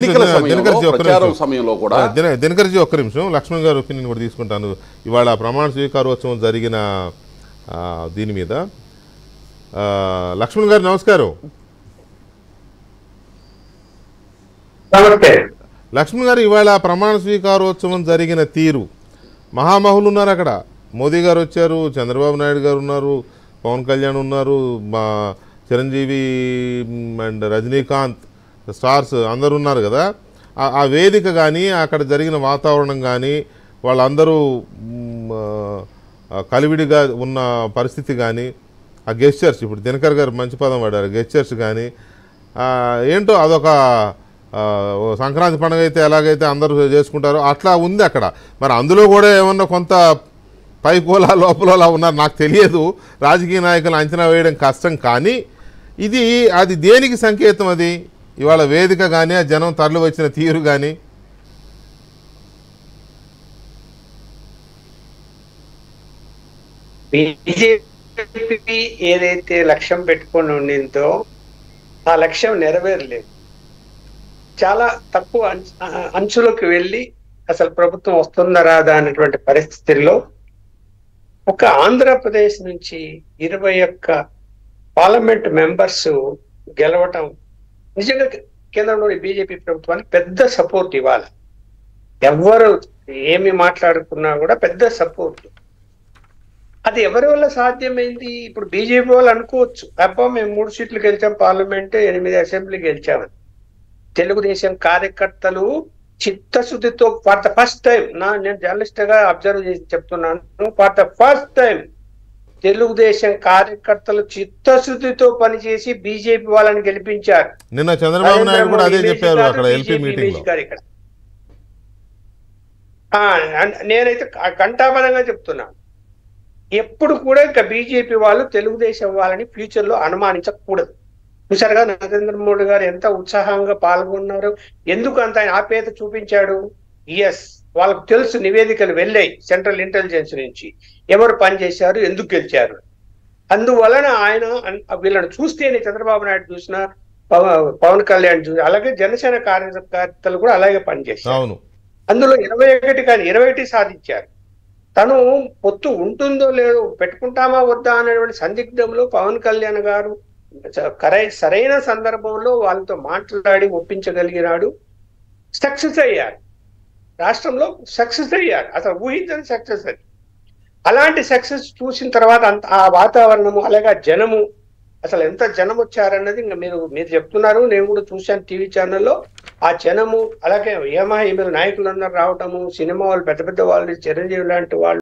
దినకర్జీ ఒక్క నిమిషం లక్ష్మణ్ గారు ఒపీనియన్ కూడా తీసుకుంటాను. ఇవాళ ప్రమాణ స్వీకారోత్సవం జరిగిన దీని మీద లక్ష్మణ్ గారు నమస్కారం. లక్ష్మణ్ గారు, ఇవాళ ప్రమాణ స్వీకారోత్సవం జరిగిన తీరు, మహామహులు ఉన్నారు అక్కడ. మోదీ గారు వచ్చారు, చంద్రబాబు నాయుడు గారు ఉన్నారు, పవన్ కళ్యాణ్ ఉన్నారు, మా చిరంజీవి అండ్ రజనీకాంత్ స్టార్స్ అందరు ఉన్నారు కదా. ఆ వేదిక కానీ అక్కడ జరిగిన వాతావరణం కానీ వాళ్ళందరూ కలివిడిగా ఉన్న పరిస్థితి కానీ ఆ గెస్చర్స్, ఇప్పుడు దినకర్ గారు మంచి పదం వాడారు, గెస్చర్స్ కానీ ఏంటో అదొక సంక్రాంతి పండుగ అయితే ఎలాగైతే అందరూ చేసుకుంటారో అట్లా ఉంది అక్కడ. మరి అందులో కూడా ఏమన్నా కొంత పైపోలా లోపల ఉన్నారు నాకు తెలియదు. రాజకీయ నాయకులు అంచనా వేయడం కష్టం. కానీ అది దేనికి సంకేతం? అది ఇవాళ వేదిక కానీ ఆ జనం తరలి వచ్చిన తీరు కానీ బీజేపీ ఏదైతే లక్ష్యం పెట్టుకొని ఉండిందో ఆ లక్ష్యం నెరవేరలేదు. చాలా తక్కువ అంచులకు వెళ్ళి అసలు ప్రభుత్వం వస్తుందా రాదా అనేటువంటి పరిస్థితుల్లో ఒక ఆంధ్రప్రదేశ్ నుంచి 21 పార్లమెంట్ మెంబర్స్ గెలవటం నిజంగా కేంద్రంలోని బీజేపీ ప్రభుత్వానికి పెద్ద సపోర్ట్ ఇవ్వాలి. ఎవరు ఏమి మాట్లాడుకున్నా కూడా పెద్ద సపోర్ట్. అది ఎవరి వల్ల సాధ్యమైంది? ఇప్పుడు బీజేపీ వాళ్ళు అనుకోవచ్చు, అబ్బా మేము 3 సీట్లు గెలిచాం, పార్లమెంట్ 8 అసెంబ్లీ గెలిచామని. తెలుగుదేశం కార్యకర్తలు చిత్తశుద్ధితో ఫర్ ద ఫస్ట్ టైం, నేను జర్నలిస్ట్ గా అబ్జర్వ్ చేసి చెప్తున్నాను, for the first time Telugu Desam కార్యకర్తలు చిత్తశుద్ధితో పనిచేసి బీజేపీ వాళ్ళని గెలిపించారు. నిన్న చంద్రబాబు నాయుడు కూడా అదే చెప్పారు అక్కడ ఎల్పీ మీటింగ్ లో. నేనైతే ఘంటాపదంగా చెప్తున్నాను, ఎప్పుడు కూడా ఇంకా బీజేపీ వాళ్ళు తెలుగుదేశం వాళ్ళని ఫ్యూచర్ లో అనుమానించకూడదు. చూసారుగా నరేంద్ర మోడీ గారు ఎంత ఉత్సాహంగా పాల్గొన్నారు, ఎందుకు అంత ఆయన ఆప్యాయత చూపించాడు? ఎస్, వాళ్ళకు తెలుసు, నివేదికలు వెళ్ళాయి సెంట్రల్ ఇంటెలిజెన్స్ నుంచి ఎవరు పనిచేశారు, ఎందుకు గెలిచారు. అందువలన ఆయన వీళ్ళని చూస్తేనే చంద్రబాబు నాయుడు చూసిన, పవన్ కళ్యాణ్ చూసి, అలాగే జనసేన కార్యకర్తలు కూడా అలాగే పనిచేశారు. అందులో 21 కానీ 21 సాధించారు. తను పొత్తు ఉంటుందో లేదో, పెట్టుకుంటామా వద్దా అనేటువంటి సందిగ్ధంలో పవన్ కళ్యాణ్ గారు సరైన సందర్భంలో వాళ్ళతో మాట్లాడి ఒప్పించగలిగినాడు. సక్సెస్ అయ్యారు, రాష్ట్రంలో సక్సెస్ అయ్యారు. అసలు ఊహించని సక్సెస్ అది. అలాంటి సక్సెస్ చూసిన తర్వాత ఆ వాతావరణము, అలాగే జనము, అసలు ఎంత జనం వచ్చారన్నది ఇంకా మీరు చెప్తున్నారు, నేను కూడా చూశాను టీవీ ఛానల్లో. ఆ జనము, అలాగే ఏమో నాయకులందరూ రావటము, సినిమా వాళ్ళు, పెద్ద పెద్ద వాళ్ళు, చిరంజీవి లాంటి వాళ్ళు